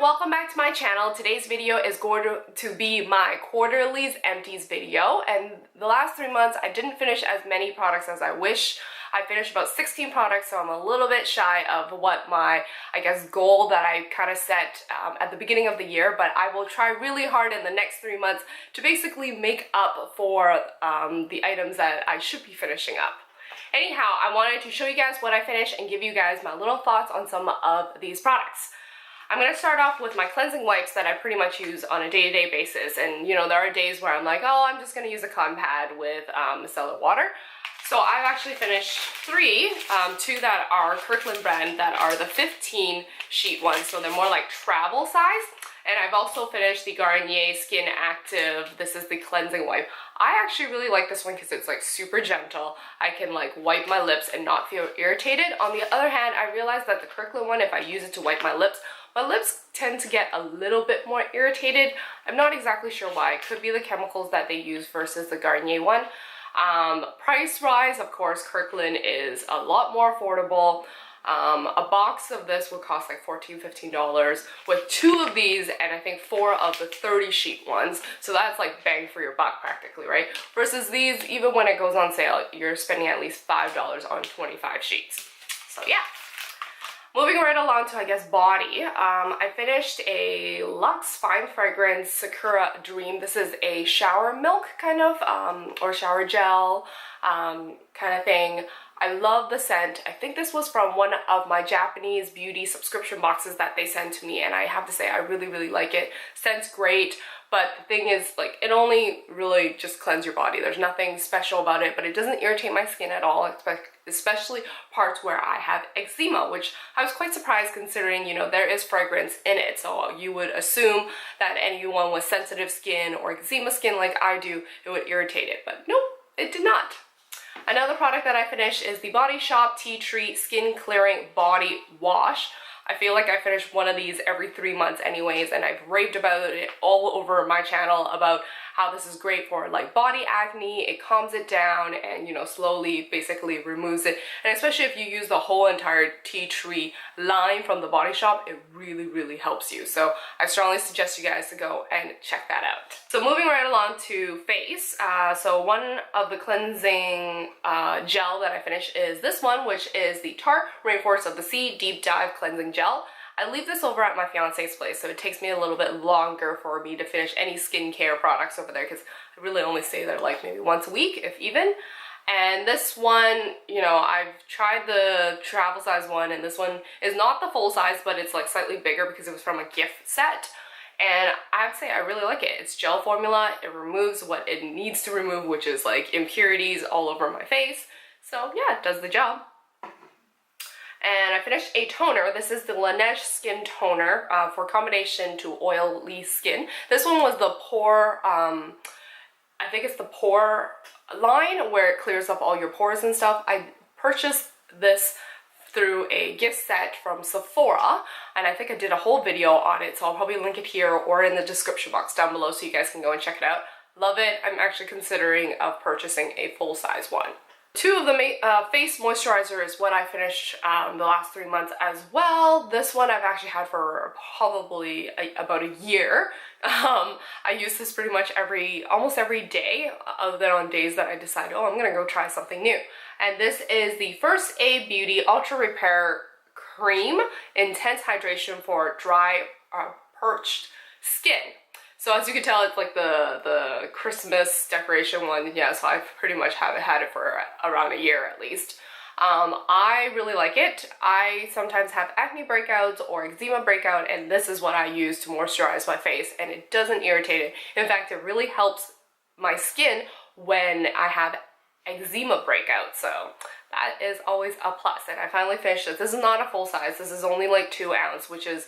welcome back to my channel. Today's video is going to be my quarterly's empties video, and the last 3 months I didn't finish as many products as I wish. I finished about 16 products, so I'm a little bit shy of what my, I guess, goal that I kind of set at the beginning of the year, but I will try really hard in the next 3 months to basically make up for the items that I should be finishing up. Anyhow, I wanted to show you guys what I finished and give you guys my little thoughts on some of these products. I'm going to start off with my cleansing wipes that I pretty much use on a day-to-day basis, and you know, there are days where I'm like, oh, I'm just going to use a cotton pad with micellar water. So I've actually finished three, two that are Kirkland brand that are the 15 sheet ones, so they're more like travel size. And I've also finished the Garnier Skinactive. This is the cleansing wipe. I actually really like this one because it's like super gentle. I can like wipe my lips and not feel irritated. On the other hand, I realized that the Kirkland one, if I use it to wipe my lips tend to get a little bit more irritated. I'm not exactly sure why. It could be the chemicals that they use versus the Garnier one. Price-wise, of course, Kirkland is a lot more affordable. A box of this would cost like $14, $15 with 2 of these and I think 4 of the 30 sheet ones. So that's like bang for your buck practically, right? Versus these, even when it goes on sale, you're spending at least $5 on 25 sheets. So yeah. Moving right along to, I guess, body. I finished a Luxe Fine Fragrance Sakura Dream. This is a shower milk kind of, or shower gel kind of thing. I love the scent. I think this was from one of my Japanese beauty subscription boxes that they sent to me, and I have to say I really, really like it. Scent's great, but the thing is, like, it only really just cleanses your body. There's nothing special about it, but it doesn't irritate my skin at all, especially parts where I have eczema, which I was quite surprised considering, you know, there is fragrance in it. So you would assume that anyone with sensitive skin or eczema skin like I do, it would irritate it, but nope, it did not. Another product that I finished is the Body Shop Tea Tree Skin Clearing Body Wash. I feel like I finish one of these every 3 months anyways, and I've raved about it all over my channel about how this is great for like body acne. It calms it down and, you know, slowly basically removes it. And especially if you use the whole entire tea tree line from the Body Shop, it really, really helps you. So I strongly suggest you guys to go and check that out. So moving right along to face. So one of the cleansing gel that I finished is this one, which is the Tarte Rainforest of the Sea Deep Dive Cleansing Gel. I leave this over at my fiance's place, so it takes me a little bit longer for me to finish any skincare products over there because I really only stay there like maybe once a week, if even. And this one, you know, I've tried the travel size one, and this one is not the full size, but it's like slightly bigger because it was from a gift set. And I have to say I really like it. It's gel formula. It removes what it needs to remove, which is like impurities all over my face. So yeah, it does the job. And I finished a toner. This is the Laneige Skin Toner for combination to oily skin. This one was the pore, I think it's the pore line where it clears up all your pores and stuff. I purchased this through a gift set from Sakura, and I think I did a whole video on it, so I'll probably link it here or in the description box down below so you guys can go and check it out. Love it. I'm actually considering of purchasing a full-size one. 2 of the face moisturizer is what I finished the last 3 months as well. This one I've actually had for probably about a year. I use this pretty much almost every day, other than on days that I decide, oh, I'm gonna go try something new. And this is the First Aid Beauty Ultra Repair Cream Intense Hydration for Dry Parched Skin. So as you can tell, it's like the Christmas decoration one. Yeah, so I pretty much haven't had it for around a year at least. I really like it. I sometimes have acne breakouts or eczema breakout, and this is what I use to moisturize my face, and it doesn't irritate it. In fact, it really helps my skin when I have eczema breakout, so that is always a plus. And I finally finished it. This is not a full size. This is only like 2 ounce, which is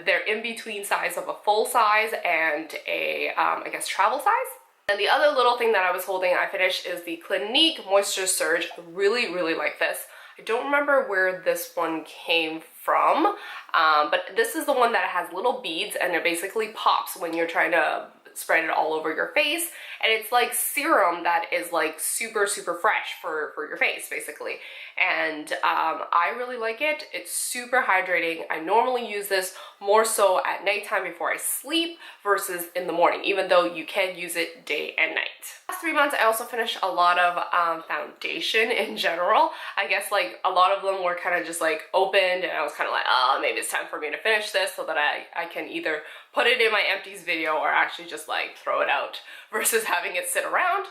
they're in between size of a full size and a I guess travel size. And the other little thing that I was holding I finished is the Clinique Moisture Surge. I really, really like this. I don't remember where this one came from, but this is the one that has little beads and it basically pops when you're trying to spread it all over your face, and it's like serum that is like super fresh for your face basically. And I really like it. It's super hydrating. I normally use this more so at nighttime before I sleep versus in the morning, even though you can use it day and night. Last 3 months I also finished a lot of foundation in general. I guess like a lot of them were kind of just like opened, and I was kind of like, oh, maybe it's time for me to finish this so that I can either put it in my empties video or actually just like throw it out versus having it sit around.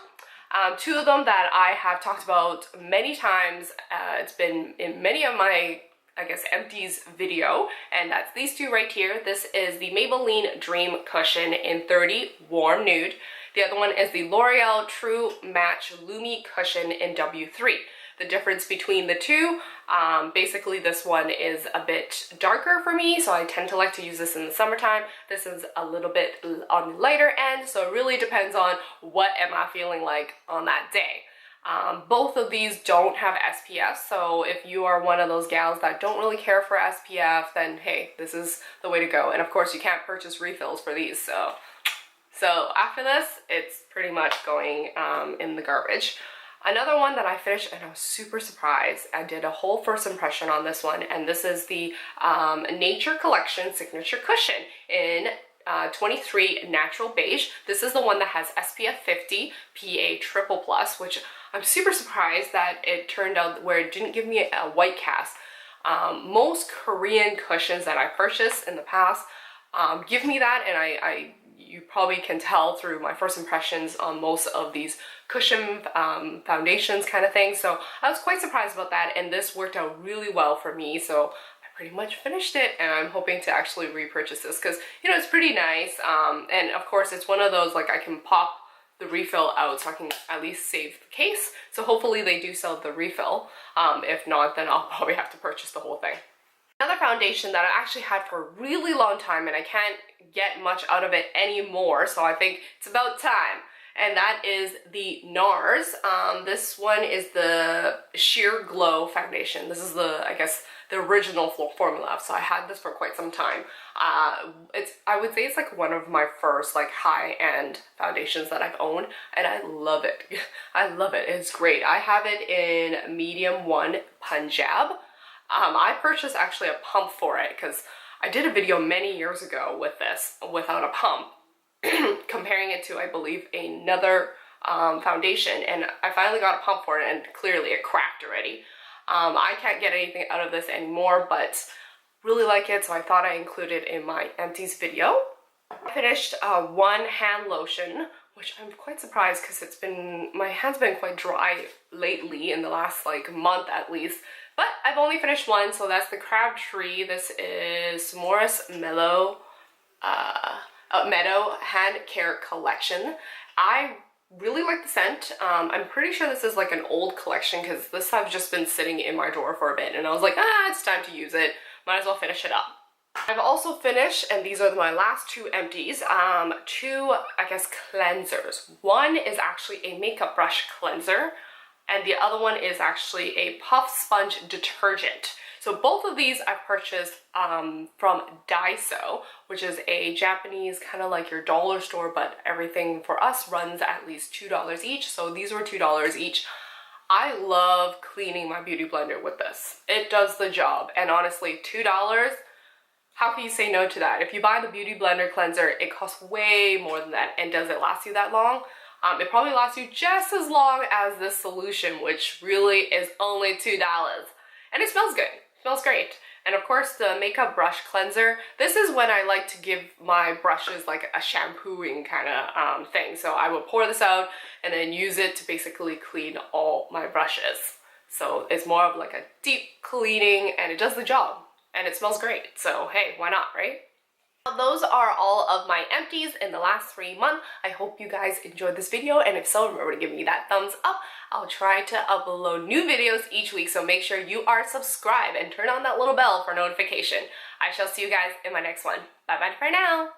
Two of them that I have talked about many times, it's been in many of my, I guess, empties video, and that's these two right here. This is the Maybelline Dream Cushion in 30 Warm Nude. The other one is the L'Oreal True Match Lumi Cushion in W3. The difference between the two, basically this one is a bit darker for me, so I tend to like to use this in the summertime. This is a little bit on the lighter end, so it really depends on what am I feeling like on that day. Both of these don't have SPF, so if you are one of those gals that don't really care for SPF, then hey, this is the way to go. And of course you can't purchase refills for these, so after this, it's pretty much going in the garbage. Another one that I finished and I was super surprised, I did a whole first impression on this one, and this is the Nature Collection Signature Cushion in 23 Natural Beige. This is the one that has SPF 50 PA+++, which I'm super surprised that it turned out where it didn't give me a white cast. Most Korean cushions that I purchased in the past give me that, and you probably can tell through my first impressions on most of these cushion foundations kind of thing. So I was quite surprised about that, and this worked out really well for me. So I pretty much finished it, and I'm hoping to actually repurchase this because, you know, it's pretty nice. And of course it's one of those like I can pop the refill out so I can at least save the case. So hopefully they do sell the refill. If not, then I'll probably have to purchase the whole thing. Another foundation that I actually had for a really long time and I can't get much out of it anymore, so I think it's about time, and that is the NARS. This one is the Sheer Glow foundation. This is the, I guess, the original formula, so I had this for quite some time. I would say it's like one of my first like high-end foundations that I've owned, and I love it. I love it. It's great. I have it in medium 1 Punjab. I purchased actually a pump for it because I did a video many years ago with this without a pump comparing it to, I believe, another foundation, and I finally got a pump for it, and clearly it cracked already. I can't get anything out of this anymore, but really like it, so I thought I'd include it in my empties video. I finished one hand lotion, which I'm quite surprised because my hand's been quite dry lately in the last like month at least. But I've only finished one, so that's the Crabtree. This is Morris Meadow Hand Care Collection. I really like the scent. I'm pretty sure this is like an old collection because this has just been sitting in my drawer for a bit, and I was like, it's time to use it. Might as well finish it up. I've also finished, and these are my last two empties, two, I guess, cleansers. One is actually a makeup brush cleanser, and the other one is actually a puff sponge detergent. So both of these I purchased from Diaso, which is a Japanese kind of like your dollar store, but everything for us runs at least $2 each. So these were $2 each. I love cleaning my beauty blender with this. It does the job, and honestly, $2, how can you say no to that? If you buy the beauty blender cleanser, it costs way more than that, and does it last you that long? It probably lasts you just as long as this solution, which really is only $2. And it smells good. It smells great. And of course, the makeup brush cleanser, this is when I like to give my brushes like a shampooing kind of thing. So I will pour this out and then use it to basically clean all my brushes. So it's more of like a deep cleaning, and it does the job. And it smells great. So hey, why not, right? Those are all of my empties in the last 3 months. I hope you guys enjoyed this video, and if so, remember to give me that thumbs up. I'll try to upload new videos each week, so make sure you are subscribed and turn on that little bell for notification. I shall see you guys in my next one. Bye bye for now.